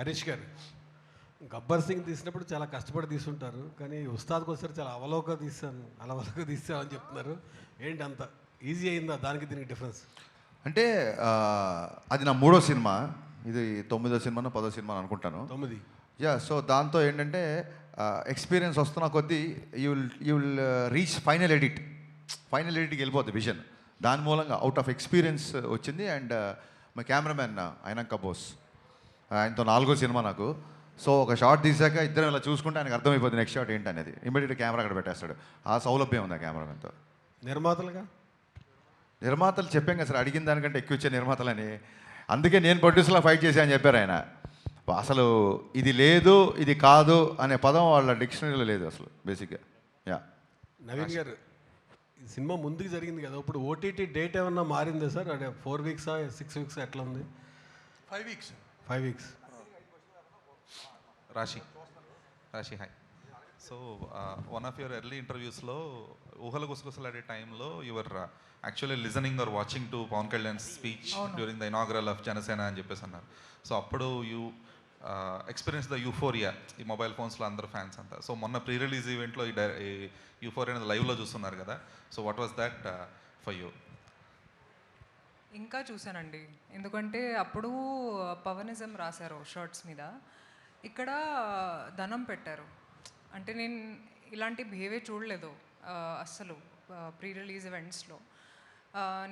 హరీష్ గారు, గబ్బర్ సింగ్ తీసినప్పుడు చాలా కష్టపడి తీసుంటారు, కానీ ఉస్తాద్కి వచ్చారు చాలా అలవోక తీసాను అని చెప్తున్నారు. ఏంటి అంత ఈజీ అయిందా దానికి దీనికి డిఫరెన్స్? అంటే అది నా 3వ సినిమా, ఇది 9వ సినిమానో 10వ సినిమా అనుకుంటాను. 9. యా, సో దాంతో ఏంటంటే ఎక్స్పీరియన్స్ వస్తున్న కొద్దీ యూ విల్ రీచ్ ఫైనల్ ఎడిట్కి వెళ్ళిపోతుంది విజన్. దాని మూలంగా అవుట్ ఆఫ్ ఎక్స్పీరియన్స్ వచ్చింది. అండ్ మా కెమెరామెన్ అయినాక బోస్, ఆయనతో 4వ సినిమా నాకు. సో ఒక షార్ట్ తీసాక ఇద్దరం ఇలా చూసుకుంటే ఆయనకు అర్థమైపోతుంది నెక్స్ట్ షాట్ ఏంటి అనేది. ఇమీడియట్ కెమెరా అక్కడ పెట్టేస్తాడు. ఆ సౌలభ్యం ఉంది ఆ కెమెరామెన్తో. నిర్మాతలు చెప్పాం కదా సార్, అడిగిన దానికంటే ఎక్కువ ఇచ్చే నిర్మాతలని. అందుకే నేను ప్రొడ్యూసర్లా ఫైట్ చేశా అని చెప్పారు ఆయన. అసలు ఇది లేదు ఇది కాదు అనే పదం వాళ్ళ డిక్షనరీలో లేదు అసలు బేసిక్గా. యా, నవీన్ గారు, ఈ సినిమా ముందుకు జరిగింది కదా, ఇప్పుడు ఓటీటీ డేట్ ఏమన్నా మారిందా సార్? అంటే 4 వీక్సా 6 వీక్సా ఎట్లా ఉంది? 5 weeks. 5 weeks. Rashi hi. So one of your early ఇంటర్వ్యూస్లో ఊహల గుసగుసలాడే టైంలో your actually listening or watching to Pawan Kalyan speech during the inaugural of Janasena అని చెప్పేసి అన్నారు. సో అప్పుడు యూ ఎక్స్పీరియన్స్ ద యూఫోరియా, ఈ మొబైల్ ఫోన్స్లో అందరు ఫ్యాన్స్ అంతా. సో మొన్న ప్రీ రిలీజ్ ఈవెంట్లో ఈ యూఫోరియా అనేది లైవ్లో చూస్తున్నారు కదా. So what was that for you? ఇంకా చూశానండి, ఎందుకంటే అప్పుడు పవనిజం రాశారు షర్ట్స్ మీద, ఇక్కడ ధనం పెట్టారు. అంటే నేను ఇలాంటి బిహేవియర్ చూడలేదు అస్సలు ప్రీ రిలీజ్ ఈవెంట్స్లో.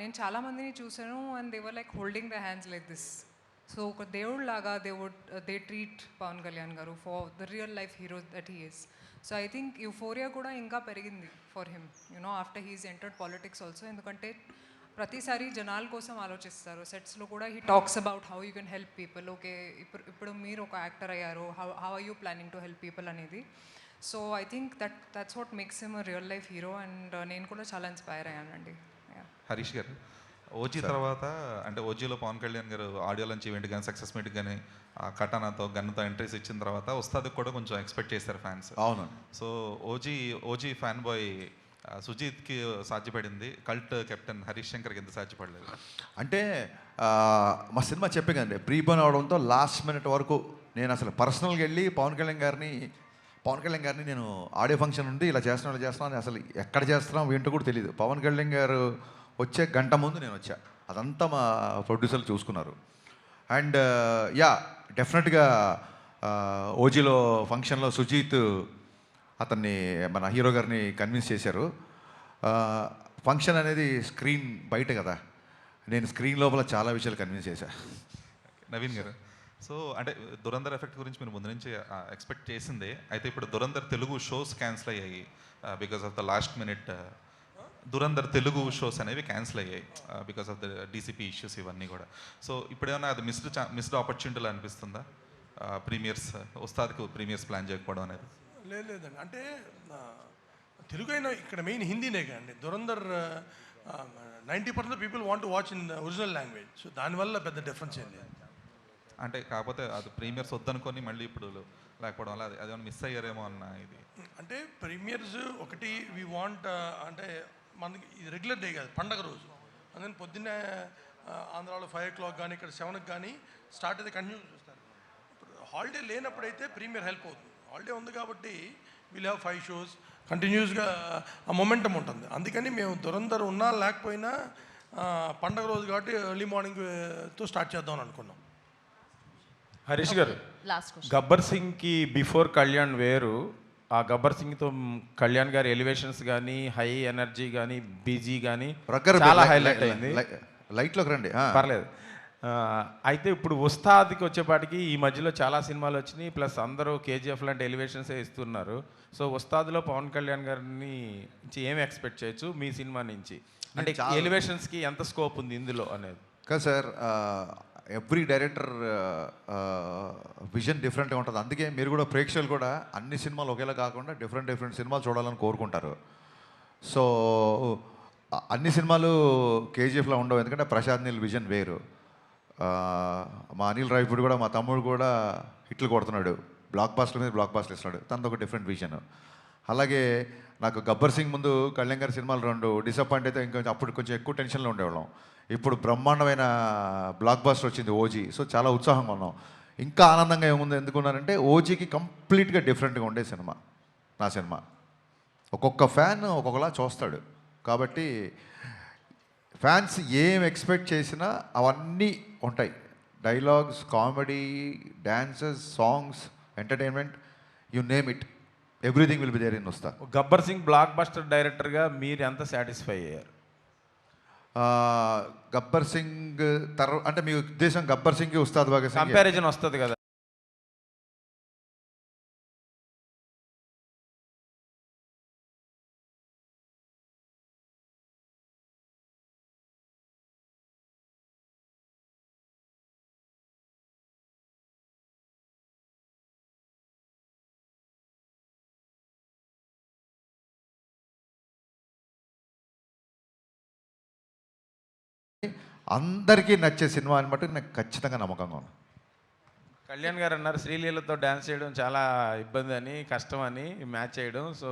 నేను చాలామందిని చూశాను and they were like holding the hands like this. So ఒక దేవుడు లాగా దే ట్రీట్ పవన్ కళ్యాణ్ గారు for the real life hero that he is. So I think euphoria కూడా ఇంకా పెరిగింది for him, you know after he's entered politics also. ఎందుకంటే ప్రతిసారి జనాల కోసం ఆలోచిస్తారు. సెట్స్లో కూడా he talks about how you can help people. Okay, ఇప్పుడు మీరు ఒక యాక్టర్ అయ్యారు, how are you planning to help people అనేది. So I think that's what makes him a real life hero. And నేను కూడా చాలా ఇన్స్పైర్ అయ్యానండి. హరీష్ గారు, ఓజీ తర్వాత అంటే ఓజీలో పవన్ కళ్యాణ్ గారు ఆడియో లంచ్ ఈవెంట్ కానీ సక్సెస్ మీట్ కానీ కటానాతో గన్నుతో ఎంట్రీస్ ఇచ్చిన తర్వాత ఉస్తాద్కి కూడా కొంచెం ఎక్స్పెక్ట్ చేశారు ఫ్యాన్స్. అవును. సో ఓజీ ఫ్యాన్ బాయ్ సుజీత్కి సాధ్యపడింది, కల్ట్ కెప్టెన్ హరీష్ శంకర్కి ఎంత సాధ్యపడలేదు? అంటే మా సినిమా చెప్పే కదండి, ప్రీపోన్ అవడంతో లాస్ట్ మినిట్ వరకు నేను అసలు పర్సనల్గా వెళ్ళి పవన్ కళ్యాణ్ గారిని నేను ఆడియో ఫంక్షన్ ఉంది ఇలా చేస్తున్నాను అసలు ఎక్కడ చేస్తున్నాం ఏంటో కూడా తెలియదు. పవన్ కళ్యాణ్ గారు వచ్చే గంట ముందు నేను వచ్చా. అదంతా మా ప్రొడ్యూసర్లు చూసుకున్నారు. అండ్ యా, డెఫినెట్గా ఓజీలో ఫంక్షన్లో సుజీత్ అతన్ని మన హీరో గారిని కన్విన్స్ చేశారు. ఫంక్షన్ అనేది స్క్రీన్ బయట కదా, నేను స్క్రీన్ లోపల చాలా విషయాలు కన్విన్స్ చేశాను. నవీన్ గారు, సో అంటే దురంధర్ ఎఫెక్ట్ గురించి మీరు ముందు నుంచి ఎక్స్పెక్ట్ చేసిందే. అయితే ఇప్పుడు దురంధర్ తెలుగు షోస్ క్యాన్సిల్ అయ్యాయి because of the last minute. Dhurandhar Telugu shows అనేవి క్యాన్సిల్ అయ్యాయి because of the DCP issues ఇవన్నీ కూడా. సో ఇప్పుడేమన్నా అది మిస్డ్ ఆపర్చునిటీలు అనిపిస్తుందా ప్రీమియర్స్, ఉస్తాద్కి ప్రీమియర్స్ ప్లాన్ చేయకపోవడం అనేది? లేదండి, అంటే తెలుగు అయినా ఇక్కడ మెయిన్ హిందీనే కదండి. Dhurandhar 90% people want to watch in original language. So దానివల్ల పెద్ద డిఫరెన్స్ ఏం లేదు. అంటే కాకపోతే అది ప్రీమియర్స్ వద్దనుకొని మళ్ళీ ఇప్పుడు లేకపోవడం వల్ల అదేమన్నా మిస్ అయ్యారేమో అన్న ఇది. అంటే ప్రీమియర్స్ ఒకటి వి వాంట్, అంటే మనకి ఇది రెగ్యులర్ డే కాదు, పండగ రోజు. అందుకని పొద్దున్నే ఆంధ్రాలో 5 o'clock కానీ ఇక్కడ 7కి కానీ స్టార్ట్ అయితే కంటిన్యూ చూస్తారు. ఇప్పుడు హాలిడే లేనప్పుడైతే ప్రీమియర్ హెల్ప్ అవుతుంది. హాలిడే ఉంది కాబట్టి వీల్ హ్యావ్ 5 shows కంటిన్యూస్గా ఆ మొమెంటం ఉంటుంది. అందుకని మేము దురంధర్ ఉన్నా లేకపోయినా పండగ రోజు కాబట్టి ఎర్లీ మార్నింగ్తో స్టార్ట్ చేద్దామని అనుకున్నాం. హరీష్ గారు, గబ్బర్ సింగ్కి బిఫోర్ కళ్యాణ్ వేరు, ఆ గబ్బర్ సింగ్తో కళ్యాణ్ గారి ఎలివేషన్స్ కానీ హై ఎనర్జీ కానీ బీజీ కానీ చాలా హైలైట్ అయింది. లైట్లోకి రండి, పర్లేదు. అయితే ఇప్పుడు ఉస్తాద్కి వచ్చేపాటికి ఈ మధ్యలో చాలా సినిమాలు వచ్చినాయి, ప్లస్ అందరూ కేజీఎఫ్ లాంటి ఎలివేషన్సే ఇస్తున్నారు. సో ఉస్తాద్లో పవన్ కళ్యాణ్ గారిని ఏమి ఎక్స్పెక్ట్ చేయొచ్చు మీ సినిమా నుంచి? అంటే ఎలివేషన్స్కి ఎంత స్కోప్ ఉంది ఇందులో అనేది? కదా సార్, ఎవ్రీ డైరెక్టర్ విజన్ డిఫరెంట్గా ఉంటుంది. అందుకే మీరు కూడా ప్రేక్షకులు కూడా అన్ని సినిమాలు ఒకేలా కాకుండా డిఫరెంట్ సినిమాలు చూడాలని కోరుకుంటారు. సో అన్ని సినిమాలు కేజీఎఫ్లో ఉండవు, ఎందుకంటే ప్రశాంత్ నీల్ విజన్ వేరు. మా అనిల్ రావిపూడి కూడా, మా తమ్ముడు కూడా హిట్లు కొడుతున్నాడు, బ్లాక్ బాస్టర్ మీద బ్లాక్ బాస్టర్ ఇస్తున్నాడు, తనది ఒక డిఫరెంట్ విజన్. అలాగే నాకు గబ్బర్ సింగ్ ముందు కళ్యాణ్ గారి సినిమాలు 2 డిసప్పాయింట్ అయితే ఇంకా అప్పుడు కొంచెం ఎక్కువ టెన్షన్లో ఉండేవాళ్ళం. ఇప్పుడు బ్రహ్మాండమైన బ్లాక్ బాస్టర్ వచ్చింది ఓజీ. సో చాలా ఉత్సాహంగా ఉన్నాం. ఇంకా ఆనందంగా ఏముంది ఎందుకున్నానంటే ఓజీకి కంప్లీట్గా డిఫరెంట్గా ఉండే సినిమా నా సినిమా. ఒక్కొక్క ఫ్యాన్ ఒక్కొక్కలా చూస్తాడు కాబట్టి ఫ్యాన్స్ ఏం ఎక్స్పెక్ట్ చేసినా అవన్నీ ఉంటాయి. Dialogues, comedy, dances, songs, entertainment, you name it, everything will be there in Ustaad. Gabbar Singh blockbuster డైరెక్టర్గా మీరు ఎంత సాటిస్ఫై అయ్యారు? గబ్బర్ సింగ్ తర్వాత అంటే మీ ఉద్దేశం గబ్బర్ సింగ్ ఉస్తాద్ భగత్ సింగ్ కంపారిజన్ వస్తుంది కదా. అందరికీ నచ్చే సినిమా అని మటుకు నాకు ఖచ్చితంగా నమ్మకంగా ఉంది. కళ్యాణ్ గారు అన్నారు శ్రీలీలతో డ్యాన్స్ చేయడం చాలా ఇబ్బంది అని, కష్టం అని మ్యాచ్ చేయడం. సో